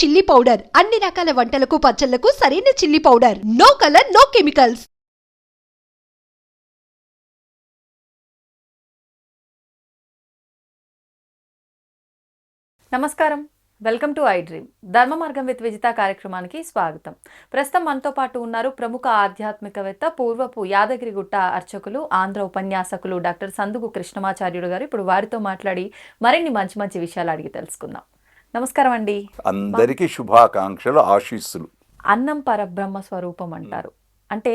Chilli powder అన్ని రకాల వంటలకు పచ్చళ్లకు సరైన chilli powder. No colour, no chemicals. నమస్కారం, వెల్కమ్ టు ఐ డ్రీమ్. ధర్మ మార్గం విత్ విజిత కార్యక్రమానికి స్వాగతం. ప్రస్తుతం మనతో పాటు ఉన్నారు ప్రముఖ ఆధ్యాత్మికవేత్త, పూర్వపు యాదగిరిగుట్ట అర్చకులు, ఆంధ్ర ఉపన్యాసకులు డాక్టర్ సందుగు కృష్ణమాచార్యుడు గారు. ఇప్పుడు వారితో మాట్లాడి మరిన్ని మంచి మంచి విషయాలు అడిగి తెలుసుకుందాం. నమస్కారం అండి. అందరికీ శుభాకాంక్షలు, ఆశీస్సులు. అన్నం పరబ్రహ్మ స్వరూపం అంటారు. అంటే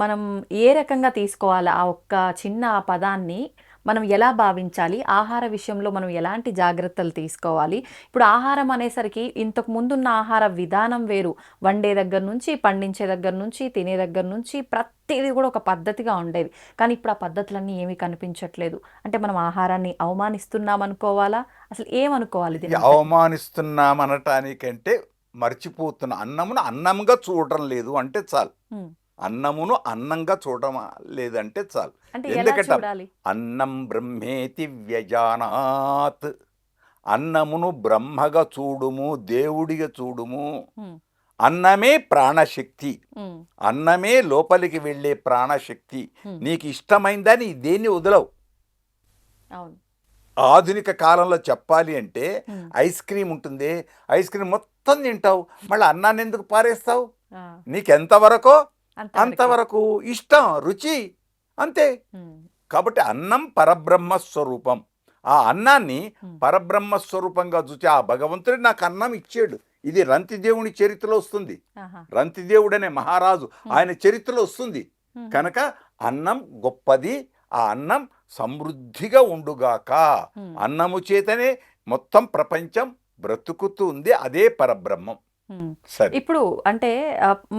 మనం ఏ రకంగా తీసుకోవాలి ఆ ఒక్క చిన్న పదాన్ని, మనం ఎలా భావించాలి, ఆహార విషయంలో మనం ఎలాంటి జాగ్రత్తలు తీసుకోవాలి? ఇప్పుడు ఆహారం అనేసరికి ఇంతకు ముందున్న ఆహార విధానం వేరు. వండే దగ్గర నుంచి, పండించే దగ్గర నుంచి, తినే దగ్గర నుంచి ప్రతిదీ కూడా ఒక పద్ధతిగా ఉండేది. కానీ ఇప్పుడు ఆ పద్ధతులన్నీ ఏమీ కనిపించట్లేదు. అంటే మనం ఆహారాన్ని అవమానిస్తున్నాం అనుకోవాలా, అసలు ఏమనుకోవాలి? అవమానిస్తున్నాం అనటానికంటే మర్చిపోతున్న అన్నమును అన్నంగా చూడటం లేదు అంటే చాలు. అన్నమును అన్నంగా చూడటం లేదంటే చాలు. ఎందుకంటే అన్నం బ్రహ్మేతి వ్యజానాత్, అన్నమును బ్రహ్మగా చూడుము, దేవుడిగా చూడుము. అన్నమే ప్రాణశక్తి, అన్నమే లోపలికి వెళ్ళే ప్రాణశక్తి. నీకు ఇష్టమైందని దేన్ని వదలవు. ఆధునిక కాలంలో చెప్పాలి అంటే ఐస్ క్రీమ్ ఉంటుంది, ఐస్ క్రీమ్ మొత్తం తింటావు, మళ్ళీ అన్నాన్ని ఎందుకు పారేస్తావు? నీకెంతవరకో అంతవరకు ఇష్టం, రుచి, అంతే. కాబట్టి అన్నం పరబ్రహ్మ స్వరూపం. ఆ అన్నాన్ని పరబ్రహ్మ స్వరూపంగా చూసి ఆ భగవంతుడు నాకు అన్నం ఇచ్చాడు. ఇది రంతిదేవుని చరిత్రలో వస్తుంది. రంతిదేవుడు అనే మహారాజు ఆయన చరిత్రలో వస్తుంది. కనుక అన్నం గొప్పది, ఆ అన్నం సమృద్ధిగా ఉండుగాక. అన్నము చేతనే మొత్తం ప్రపంచం బ్రతుకుతుంది, అదే పరబ్రహ్మం. ఇప్పుడు అంటే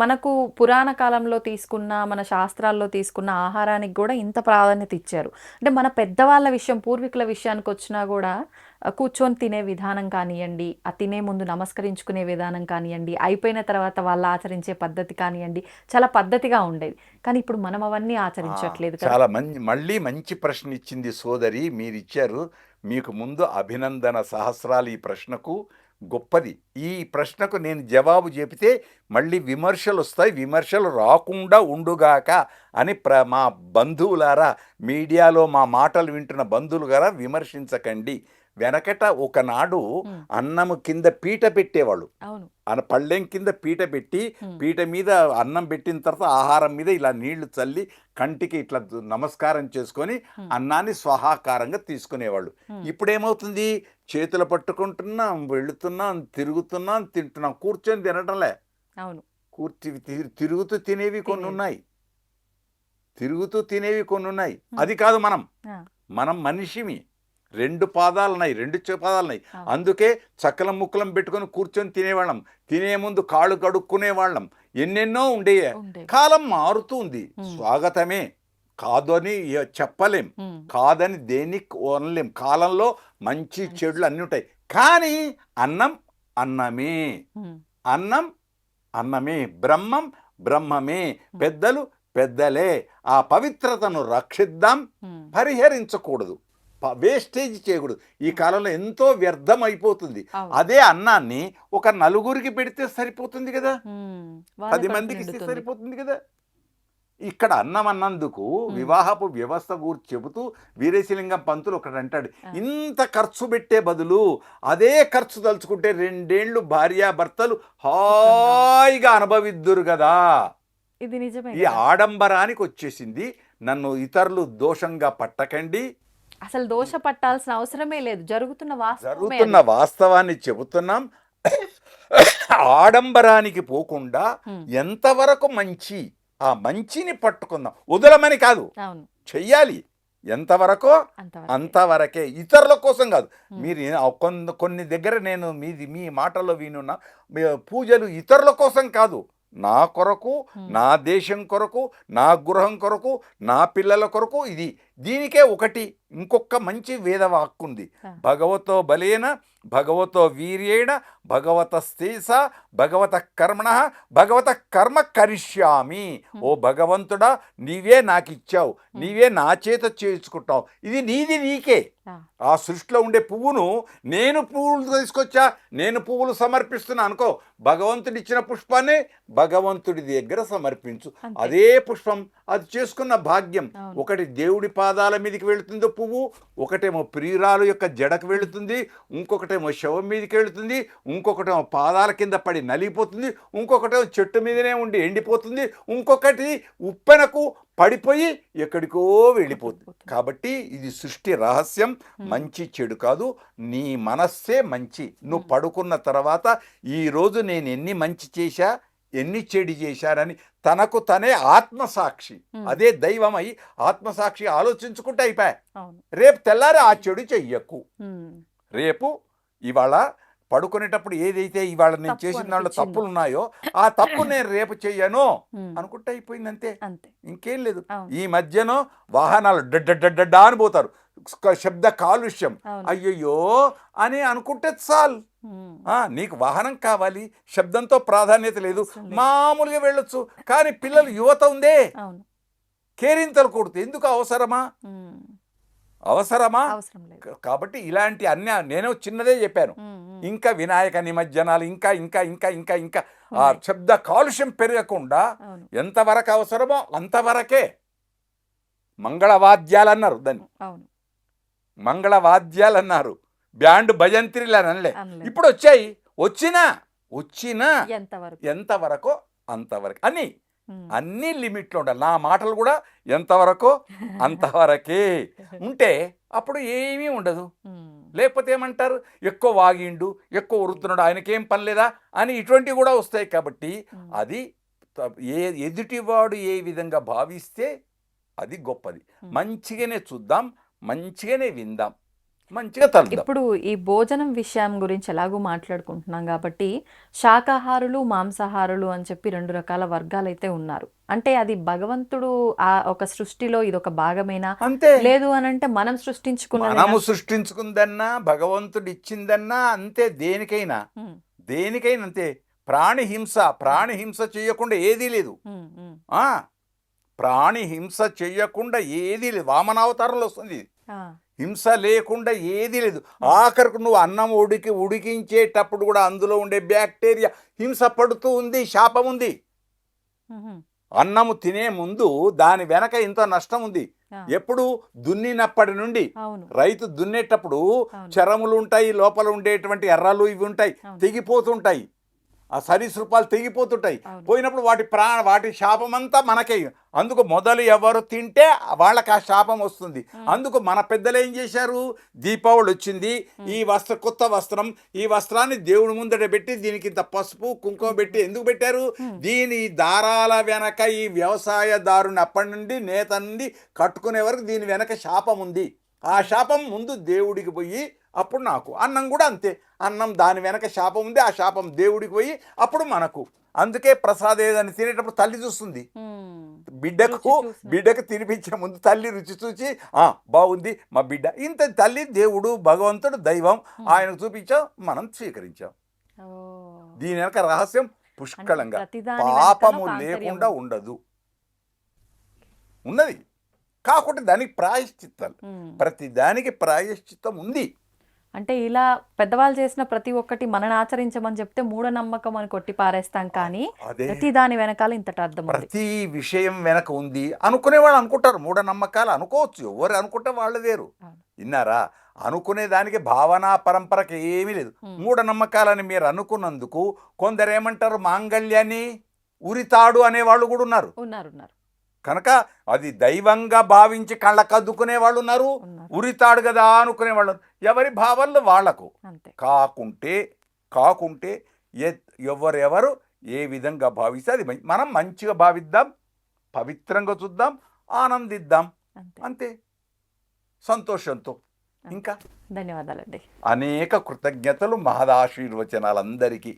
మనకు పురాణ కాలంలో తీసుకున్న, మన శాస్త్రాల్లో తీసుకున్న ఆహారానికి కూడా ఇంత ప్రాధాన్యత ఇచ్చారు. అంటే మన పెద్దవాళ్ళ విషయం, పూర్వీకుల విషయానికి వచ్చినా కూడా కూర్చొని తినే విధానం కానివ్వండి, ఆ తినే ముందు నమస్కరించుకునే విధానం కానివ్వండి, అయిపోయిన తర్వాత వాళ్ళు ఆచరించే పద్ధతి కానివ్వండి, చాలా పద్ధతిగా ఉండేది. కానీ ఇప్పుడు మనం అవన్నీ ఆచరించట్లేదు. చాలా మళ్ళీ మంచి ప్రశ్న ఇచ్చింది సోదరి, మీరు ఇచ్చారు. మీకు ముందు అభినందన సహస్రాలు. ఈ ప్రశ్నకు గొప్పది. ఈ ప్రశ్నకు నేను జవాబు చెబితే మళ్ళీ విమర్శలు వస్తాయి. విమర్శలు రాకుండా ఉండుగాక అని మా బంధువులారా, మీడియాలో మా మాటలు వింటున్న బంధువులు గారా విమర్శించకండి. వెనకట ఒకనాడు అన్నము కింద పీట పెట్టేవాళ్ళు. పళ్ళెం కింద పీట పెట్టి, పీట మీద అన్నం పెట్టిన తర్వాత ఆహారం మీద ఇలా నీళ్లు చల్లి కంటికి ఇట్లా నమస్కారం చేసుకొని అన్నాన్ని స్వహాకారంగా తీసుకునేవాళ్ళు. ఇప్పుడేమవుతుంది? చేతులు పట్టుకుంటున్నాం, వెళుతున్నాం, తిరుగుతున్నాం, తింటున్నాం, కూర్చొని తినటంలే. తిరుగుతూ తినేవి కొన్ని ఉన్నాయి, తిరుగుతూ తినేవి కొన్ని ఉన్నాయి. అది కాదు, మనం మనిషిమి. రెండు పాదాలున్నాయి, రెండు పాదాలున్నాయి. అందుకే చక్కలం ముక్కలం పెట్టుకొని కూర్చొని తినేవాళ్ళం. తినే ముందు కాళ్ళు కడుక్కునేవాళ్ళం. ఎన్నెన్నో ఉండేయే. కాలం మారుతుంది, స్వాగతమే. కాదు అని చెప్పలేం, కాదని దేనికి అనలేం. కాలంలో మంచి చెడులు అన్నీ ఉంటాయి. కానీ అన్నం అన్నమే, అన్నం అన్నమే, బ్రహ్మం బ్రహ్మమే, పెద్దలు పెద్దలే. ఆ పవిత్రతను రక్షిద్దాం, పరిహరించకూడదు, వేస్టేజ్ చేయకూడదు. ఈ కాలంలో ఎంతో వ్యర్థం అయిపోతుంది. అదే అన్నాన్ని ఒక నలుగురికి పెడితే సరిపోతుంది కదా, 10 మందికి ఇస్తే సరిపోతుంది కదా. ఇక్కడ అన్నం అన్నందుకు వివాహపు వ్యవస్థ గురించి చెబుతూ వీరేశలింగం పంతులు ఒకటి అంటాడు, ఇంత ఖర్చు పెట్టే బదులు అదే ఖర్చు తలుచుకుంటే 2 ఏళ్ళు భార్యాభర్తలు హాయిగా అనుభవిద్దురు కదా. ఇది నిజమే. ఈ ఆడంబరానికి వచ్చేసింది. నన్ను ఇతరులు దోషంగా పట్టకండి, అసలు దోష పట్టాల్సిన అవసరమే లేదు. జరుగుతున్న వాస్తవాన్ని చెబుతున్నాం. ఆడంబరానికి పోకుండా ఎంతవరకు మంచి, ఆ మంచిని పట్టుకుందాం. వదలమని కాదు, చెయ్యాలి. ఎంతవరకో అంతవరకే, ఇతరుల కోసం కాదు. మీరు కొన్ని దగ్గర నేను మీ మాటల్లో వినున్నా, పూజలు ఇతరుల కోసం కాదు, నా కొరకు, నా దేశం కొరకు, నా గృహం కొరకు, నా పిల్లల కొరకు. దీనికే ఒకటి ఇంకొక మంచి వేదవాక్కు ఉంది. ఆ. భగవతో బలేన భగవతో వీర్యేణ భగవత స్థేస భగవత కర్మణ భగవత కర్మ కరిష్యామి. ఓ భగవంతుడా, నీవే నాకు ఇచ్చావు, నీవే నా చేత చేసుకుంటావు, ఇది నీది నీకే. ఆ సృష్టిలో ఉండే పువ్వును నేను పువ్వులు తీసుకొచ్చా, నేను పువ్వులు సమర్పిస్తున్నా అనుకో, భగవంతుడు ఇచ్చిన పుష్పాన్ని భగవంతుడి దగ్గర సమర్పించు. అదే పుష్పం, అది చేసుకున్న భాగ్యం. ఒకటి దేవుడి పాదాల మీదకి వెళుతుందో పువ్వు, ఒకటేమో ప్రియురాలు యొక్క జడకు వెళుతుంది, ఇంకొకటేమో శవం మీదకి వెళుతుంది, ఇంకొకటేమో పాదాల కింద పడి నలిగిపోతుంది, ఇంకొకటేమో చెట్టు మీదనే ఉండి ఎండిపోతుంది, ఇంకొకటి ఉప్పెనకు పడిపోయి ఎక్కడికో వెళ్ళిపోతుంది. కాబట్టి ఇది సృష్టి రహస్యం. మంచి చెడు కాదు, నీ మనస్సే మంచి. నువ్వు పడుకున్న తర్వాత ఈరోజు నేను ఎన్ని మంచి చేశా, ఎన్ని చెడు చేశారని తనకు తనే ఆత్మసాక్షి, అదే దైవమై ఆత్మసాక్షి ఆలోచించుకుంటే అయిపోయా. రేపు తెల్లారి ఆ చెడు చెయ్యకు. రేపు ఇవాళ పడుకునేటప్పుడు ఏదైతే ఇవాళ నేను చేసిన దాంట్లో తప్పులు ఉన్నాయో ఆ తప్పు నేను రేపు చెయ్యను అనుకుంటే అయిపోయింది, అంతే, ఇంకేం లేదు. ఈ మధ్యనో వాహనాలు డడ్డా అని పోతారు, శబ్ద కాలుష్యం, అయ్యయ్యో అని అనుకుంటే చాలు. నీకు వాహనం కావాలి, శబ్దంతో ప్రాధాన్యత లేదు, మామూలుగా వెళ్ళొచ్చు. కానీ పిల్లలు, యువత ఉందే, కేరింతలు కొడుతూ ఎందుకు అవసరమా? కాబట్టి ఇలాంటి నేను చిన్నదే చెప్పాను. ఇంకా వినాయక నిమజ్జనాలు, ఇంకా ఇంకా ఇంకా ఇంకా ఇంకా ఆ శబ్ద కాలుష్యం పెరగకుండా ఎంతవరకు అవసరమో అంతవరకే. మంగళవాద్యాలు అన్నారు దాన్ని, మంగళవాద్యాలు అన్నారు, బ్యాండ్ భజంత్రిలు అని అనలే. ఇప్పుడు వచ్చాయి, వచ్చినా ఎంతవరకు అంతవరకు అని అన్ని లిమిట్లో ఉండాలి. నా మాటలు కూడా ఎంతవరకు అంతవరకే ఉంటే అప్పుడు ఏమీ ఉండదు. లేకపోతే ఏమంటారు, ఎక్కువ వాగిండు, ఎక్కువ ఉరుతున్నాడు, ఆయనకేం పని లేదా అని ఇటువంటివి కూడా వస్తాయి. కాబట్టి అది ఎదుటివాడు ఏ విధంగా భావిస్తే అది గొప్పది. మంచిగానే చూద్దాం, మంచిగానే విందాం, మంచిగా తలుద్దాం. ఇప్పుడు ఈ భోజనం విషయం గురించి ఎలాగో మాట్లాడుకుంటున్నాం కాబట్టి శాకాహారులు, మాంసాహారులు అని చెప్పి 2 రకాల వర్గాలు అయితే ఉన్నారు. అంటే అది భగవంతుడు ఆ ఒక సృష్టిలో ఇది ఒక భాగమేనా, అంతే. లేదు అని అంటే మనము సృష్టించుకుందన్నా భగవంతుడు ఇచ్చిందన్నా అంతే. దేనికైనా అంతే. ప్రాణి హింస చేయకుండా ఏదీ లేదు. ప్రాణి హింస చెయ్యకుండా ఏదీ లేదు. వామనావతారంలో వస్తుంది. హింస లేకుండా ఏదీ లేదు. ఆఖరికి నువ్వు అన్నం ఉడికించేటప్పుడు కూడా అందులో ఉండే బ్యాక్టీరియా హింస పడుతూ ఉంది, శాపం ఉంది. అన్నము తినే ముందు దాని వెనక ఎంతో నష్టం ఉంది. ఎప్పుడు దున్నినప్పటి నుండి రైతు దున్నేటప్పుడు చరములు ఉంటాయి, లోపల ఉండేటువంటి ఎర్రలు ఇవి ఉంటాయి, తెగిపోతుంటాయి. ఆ సరీసృపాలు తెగిపోతుంటాయి. పోయినప్పుడు వాటి శాపం అంతా మనకే. అందుకు మొదలు ఎవరు తింటే వాళ్ళకి ఆ శాపం వస్తుంది. అందుకు మన పెద్దలు ఏం చేశారు, దీపావళి వచ్చింది, ఈ కొత్త వస్త్రం, ఈ వస్త్రాన్ని దేవుడి ముందట పెట్టి దీనికి ఇంత పసుపు కుంకుమ పెట్టి ఎందుకు పెట్టారు? దీని దారాల వెనక ఈ వ్యవసాయదారుని అప్పటి నుండి నేత నుండి కట్టుకునే వరకు దీని వెనక శాపం ఉంది. ఆ శాపం ముందు దేవుడికి పోయి అప్పుడు నాకు. అన్నం కూడా అంతే, అన్నం దాని వెనక శాపం ఉంది, ఆ శాపం దేవుడికి పోయి అప్పుడు మనకు. అందుకే ప్రసాదం ఏదని తినేటప్పుడు తల్లి చూస్తుంది. బిడ్డకు తినిపించే ముందు తల్లి రుచి చూసి బాగుంది మా బిడ్డ, ఇంత తల్లి దేవుడు భగవంతుడు దైవం ఆయనకు చూపించాం, మనం స్వీకరించాం. దీని వెనక రహస్యం పుష్కలంగా, పాపము లేకుండా ఉండదు, ఉన్నది. కాకుండా దానికి ప్రాయశ్చిత్తాలు, ప్రతి దానికి ప్రాయశ్చిత్తం ఉంది. అంటే ఇలా పెద్దవాళ్ళు చేసిన ప్రతి ఒక్కటి మనని ఆచరించమని చెప్తే మూఢనమ్మకం అని కొట్టి పారేస్తాం. కానీ ప్రతి దాని వెనకాల ఇంతటి అర్థం, ప్రతి విషయం వెనక ఉంది అనుకునే వాళ్ళు అనుకుంటారు. మూఢనమ్మకాలు అనుకోవచ్చు, ఎవరు అనుకుంటే వాళ్ళు వేరు. విన్నారా? అనుకునే దానికి భావనా పరంపరకి ఏమీ లేదు. మూఢనమ్మకాలని మీరు అనుకున్నందుకు కొందరు ఏమంటారు, మాంగళ్యాన్ని ఉరితాడు అనేవాళ్ళు కూడా ఉన్నారు. కనుక అది దైవంగా భావించి కళ్ళకద్దుకునే వాళ్ళు ఉన్నారు, ఉరితాడు కదా అనుకునే వాళ్ళు. ఎవరి భావాలు వాళ్లకు. కాకుంటే ఎవరెవరు ఏ విధంగా భావిస్తే అది మనం మంచిగా భావిద్దాం, పవిత్రంగా చూద్దాం, ఆనందిద్దాం, అంతే, సంతోషంతో. ఇంకా ధన్యవాదాలండి. అనేక కృతజ్ఞతలు, మహదాశీర్వచనాలు అందరికీ.